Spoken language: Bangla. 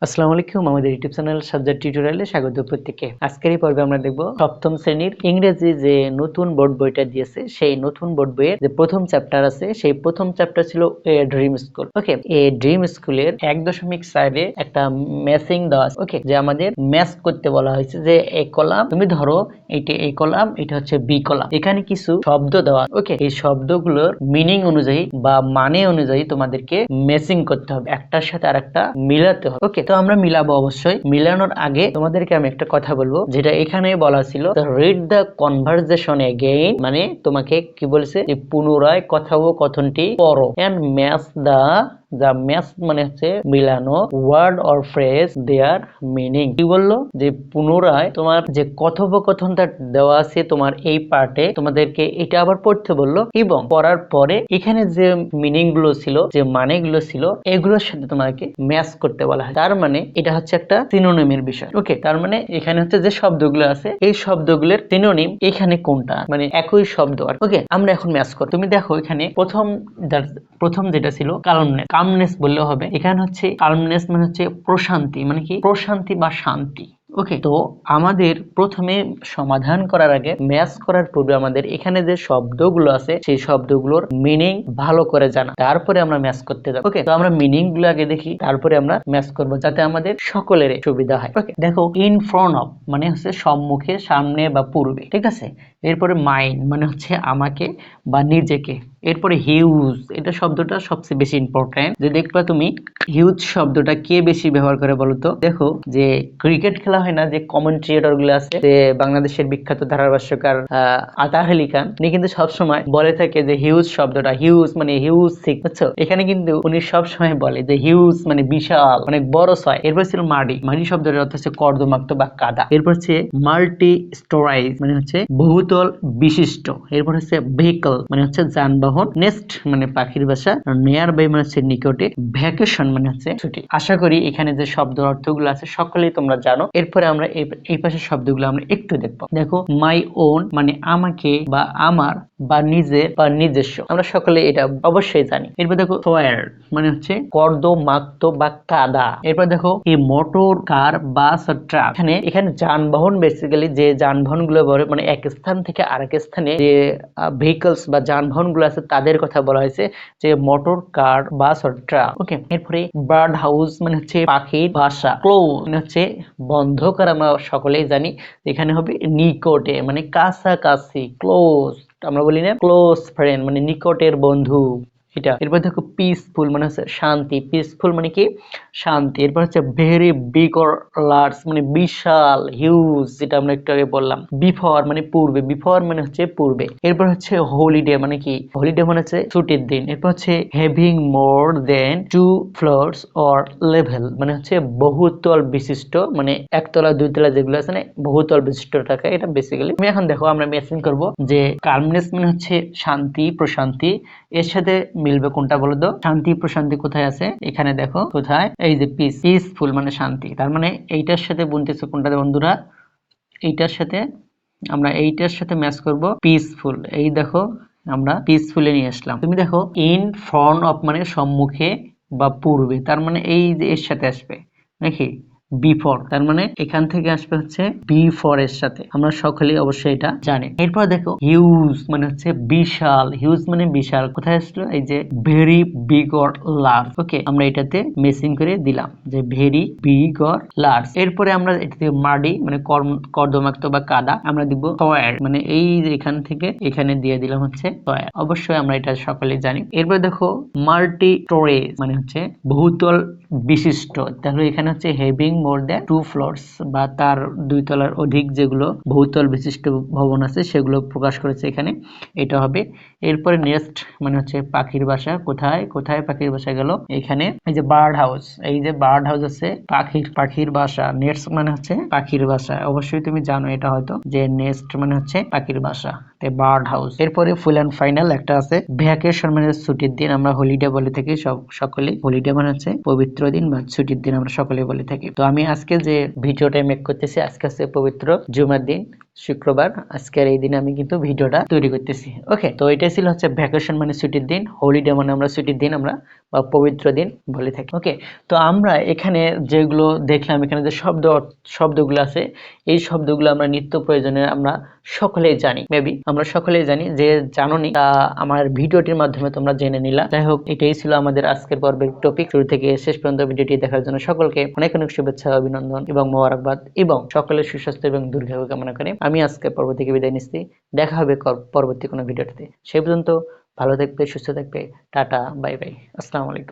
আসসালামু আলাইকুম আমাদের ইউটিউব চ্যানেল সাজ্জাদ টিউটোরিয়ালে স্বাগত প্রত্যেককে। আজকের এই পর্বে আমরা দেখব সপ্তম শ্রেণীর ইংরেজি যে নতুন বোর্ড বইটা দিয়েছে সেই নতুন বোর্ড বইয়ের যে প্রথম চ্যাপ্টার আছে সেই প্রথম চ্যাপ্টার ছিল এ ড্রিম স্কুল। ওকে, এই ড্রিম স্কুলের 1.4 এ একটা ম্যাচিং দেওয়া আছে। ওকে, যে আমাদের ম্যাচ করতে বলা হয়েছে যে এই কলাম তুমি ধরো এইটা এই কলাম, এটা হচ্ছে বি কলাম, এখানে কিছু শব্দ দেওয়া। ওকে, এই শব্দগুলোর মিনিং অনুযায়ী বা মানে অনুযায়ী তোমাদেরকে ম্যাচিং করতে হবে, একটার সাথে আরেকটা মিলাতে হবে। ওকে, তো আমরা মিলাবো। অবশ্যই মিলানোর আগে তোমাদেরকে আমি একটা কথা বলবো, যেটা এখানে বলা ছিল রিড দ্য কনভারসেশন এগেইন, মানে তোমাকে কি বলেছে যে পুনরায় কথোপকথনটি পড়ো এন্ড ম্যাচ দ্য ম্যাচ মানে হচ্ছে মিলানো word or phrase their meaning. কি বললো যে পুনরায় তোমার যে কথোপকথনটা দেওয়া আছে তোমার এই পার্টে তোমাদেরকে এটা আবার পড়তে বললো, এবং পড়ার পরে এখানে যে মিনিং গুলো ছিল, যে মানে গুলো ছিল, এগুলোর সাথে তোমাকে ম্যাচ করতে বলা হয়। তার মানে এটা হচ্ছে একটা সিনোনিমের বিষয়। ওকে, তার মানে এখানে হচ্ছে যে শব্দগুলো আছে এই শব্দগুলোর সিনোনিম এখানে কোনটা, মানে একই শব্দ। আর ওকে, আমরা এখন ম্যাচ করি। তুমি দেখো এখানে প্রথম যেটা ছিল কামনেস বললেও হবে। এখানে হচ্ছে কামনেস মানে হচ্ছে প্রশান্তি, মানে কি প্রশান্তি বা শান্তি। ওকে, তো আমাদের প্রথমে সমাধান করার আগে ম্যাচ করার পূর্বে আমাদের এখানে যে শব্দগুলো আছে সেই শব্দগুলোর মিনিং ভালো করে জানা, তারপরে আমরা ম্যাচ করতে যাব। ওকে, তো আমরা মিনিং গুলো আগে দেখি, তারপরে আমরা ম্যাচ করব, যাতে আমাদের সকলের সুবিধা হয়। ওকে, দেখো ইন ফ্রন্ট অফ মানে হচ্ছে সম্মুখে, সামনে বা পূর্বে। ঠিক আছে, এরপরে মাইন্ড মানে হচ্ছে আমাকে বা নিজেকে। এরপরে হিউজ, এটা শব্দটা সবচেয়ে বেশি ইম্পর্টেন্ট। যে দেখবা তুমি হিউজ শব্দটা কে বেশি ব্যবহার করে বলতো? দেখো যে ক্রিকেট খেলা হয় না, যে কমেন্ট্রিয়েটর গুলো আছে, যে বাংলাদেশের বিখ্যাত ধারাভাষ্যকার আতার আলী খান, উনি কিন্তু সবসময় বলে থাকে যে হিউজ শব্দটা, হিউজ মানে হিউজ সিক, বুঝছো? এখানে কিন্তু উনি সবসময় বলে যে হিউজ মানে বিশাল, অনেক বড় ছয়। এরপর ছিল মাডি, মাডি শব্দের অর্থ হচ্ছে কর্দমাক্ত বা কাদা। এরপর হচ্ছে মাল্টি স্টোরাইজ মানে হচ্ছে বহুতল বিশিষ্ট। এরপর হচ্ছে ভেহিকল মানে হচ্ছে যানবাহন। নেক্সট মানে পাখির বাসা। নিয়ার বাই মানে হচ্ছে নিকটে। ভ্যাকেশন মানে হচ্ছে ছুটি। আশা করি এখানে যে শব্দ অর্থগুলো আছে সকলেই তোমরা জানো। এরপরে আমরা এই পাশের শব্দগুলো আমরা একটু দেখবো। দেখো মাই ওন মানে আমাকে বা আমার বা নিজের বা নিজস্ব, আমরা সকলে এটা অবশ্যই জানি। এরপর দেখো সোয়ার মানে হচ্ছে কর্দমাক্ত বা কাদা। এরপর দেখো এই মোটর, কার, বাস আর ট্রাক। এখানে যানবাহন, বেসিক্যালি যে যানবাহন গুলো মানে এক স্থান থেকে আরেক স্থানে যে ভেহিকলস বা যানবাহন গুলো আছে তাদের কথা বলা হয়েছে, যে মোটর, কার, বাস আর ট্রাক। ওকে, এরপরে বার্ড হাউস মানে হচ্ছে পাখির বাসা। ক্লোজ মানে হচ্ছে বন্ধ করা, আমরা সকলেই জানি। এখানে হবে নিকটে মানে কাছাকাছি। ক্লোজ আমরা বলি না ক্লোজ ফ্রেন্ড মানে নিকটের বন্ধু, এটা। এরপর দেখো পিসফুল মানে হচ্ছে শান্তি। পিসফুল মানে কি শান্তি। এরপর হচ্ছে ভেরি বিগ অর লার্জ মানে বিশাল, হিউজ, যেটা আমরা একটু আগে বললাম। বিফোর মানে পূর্বে, বিফোর মানে হচ্ছে পূর্বে। এরপর হচ্ছে হলিডে মানে কি, হলিডে মানে হচ্ছে ছুটির দিন। এরপর হচ্ছে having more than 2 floors or level মানে হচ্ছে বহুতল বিশিষ্ট, মানে একতলা দুইতলা যেগুলো আছে না বহুতল বিশিষ্ট থাকে, এটা বেসিক্যালি। তুমি এখন দেখো আমরা ম্যাচিং করব, যে কালমনেস মানে হচ্ছে শান্তি, প্রশান্তি। এর সাথে মিলবে কোনটা বলো তো? শান্তি প্রশান্তি কোথায় আছে? এখানে দেখো কোথায়, এই যে পিসফুল মানে শান্তি। তার মানে এইটার সাথে বুনতেছে কোনটা বন্ধুরা? এইটার সাথে আমরা এইটার সাথে ম্যাচ করব পিসফুল। এই দেখো আমরা পিসফুলে নিয়ে আসলাম। তুমি দেখো ইন ফ্রন্ট অফ মানে সম্মুখে বা পূর্বে, তার মানে এই যে এর সাথে আসবে নাকি বিফোর, তার মানে এখান থেকে আসবে হচ্ছে বিফোর এর সাথে, আমরা সকলেই অবশ্যই এটা জানি। এরপর দেখো হিউজ মানে হচ্ছে বিশাল, হিউজ মানে বিশাল। কোথায় আসলো? এই যে ভেরি বিগ অর লার্জ। ওকে, আমরা এটাতে মেসিং করে দিলাম যে ভেরি বিগ অর লার্জ। এরপরে আমরা এটাতে মাডি মানে কর্দমাক্ত বা কাদা, আমরা দিব সয়ার মানে এই যে এখান থেকে এখানে দিয়ে দিলাম হচ্ছে সয়ার। অবশ্যই আমরা এটা সকলেই জানি। এরপর দেখো মাল্টি স্টোরেজ মানে হচ্ছে বহুতল বিশিষ্ট। তাহলে এখানে হচ্ছে হ্যাভিং মোর দ্যান 2 ফ্লোরস বা তার 2 তলার অধিক যেগুলো বহুতল বিশিষ্ট ভবন আছে সেগুলো প্রকাশ করেছে এখানে, এটা হবে। এরপরে নেক্সট মানে হচ্ছে পাখির বাসা। কোথায় কোথায় পাখির বাসা গেল? এখানে এই যে বার্ড হাউস, এই যে বার্ড হাউস আছে পাখির বাসা। নেক্সট মানে হচ্ছে পাখির বাসা, অবশ্যই তুমি জানো এটা হয়তো, যে নেক্সট মানে হচ্ছে পাখির বাসা, তে বার্ড হাউস। এরপরে ফুল এন্ড ফাইনাল একটা আছে ভ্যাকেশন মানে ছুটির দিন, আমরা হলিডে বলে থাকি সকলে। হলিডে মানে হচ্ছে পবিত্র দিন বা ছুটির দিন আমরা সকলে বলে থাকি। তো আমি আজকে যে ভিডিওটা মেক করতেছি, আজকে হচ্ছে পবিত্র জুমার দিন। শুক্রবার আজকের এই দিনে আমি কিন্তু ভিডিওটা তৈরি করতেছি। ওকে, তো এটাই ছিল হচ্ছে ভ্যাকেশন মানে ছুটির দিন, হলিডে মানে আমরা ছুটির দিন আমরা বা পবিত্র দিন বলে থাকি। ওকে, তো আমরা এখানে যেগুলো দেখলাম, এখানে যে শব্দগুলো আছে, এই শব্দগুলো আমরা নিত্য প্রয়োজনে আমরা সকলেই জানি, মেবি আমরা সকলেই জানি। যে জানোনি তা আমার ভিডিওটির মাধ্যমে তোমরা জেনে নিলা। যাই হোক, এটাই ছিল আমাদের আজকের পর্বের টপিক। শুরু থেকে শেষ পর্যন্ত ভিডিওটি দেখার জন্য সকলকে অনেক অনেক শুভেচ্ছা, অভিনন্দন এবং মোবারকবাদ, এবং সকলের সুস্বাস্থ্য এবং দীর্ঘায়ু কামনা করে আমি আজকের পর্ব থেকে বিদায় নিচ্ছি। দেখা হবে পরবর্তী কোনো ভিডিওতে। সেই পর্যন্ত ভালো থাকবে, সুস্থ থাকবে। টাটা, বাই বাই, আসসালামু আলাইকুম।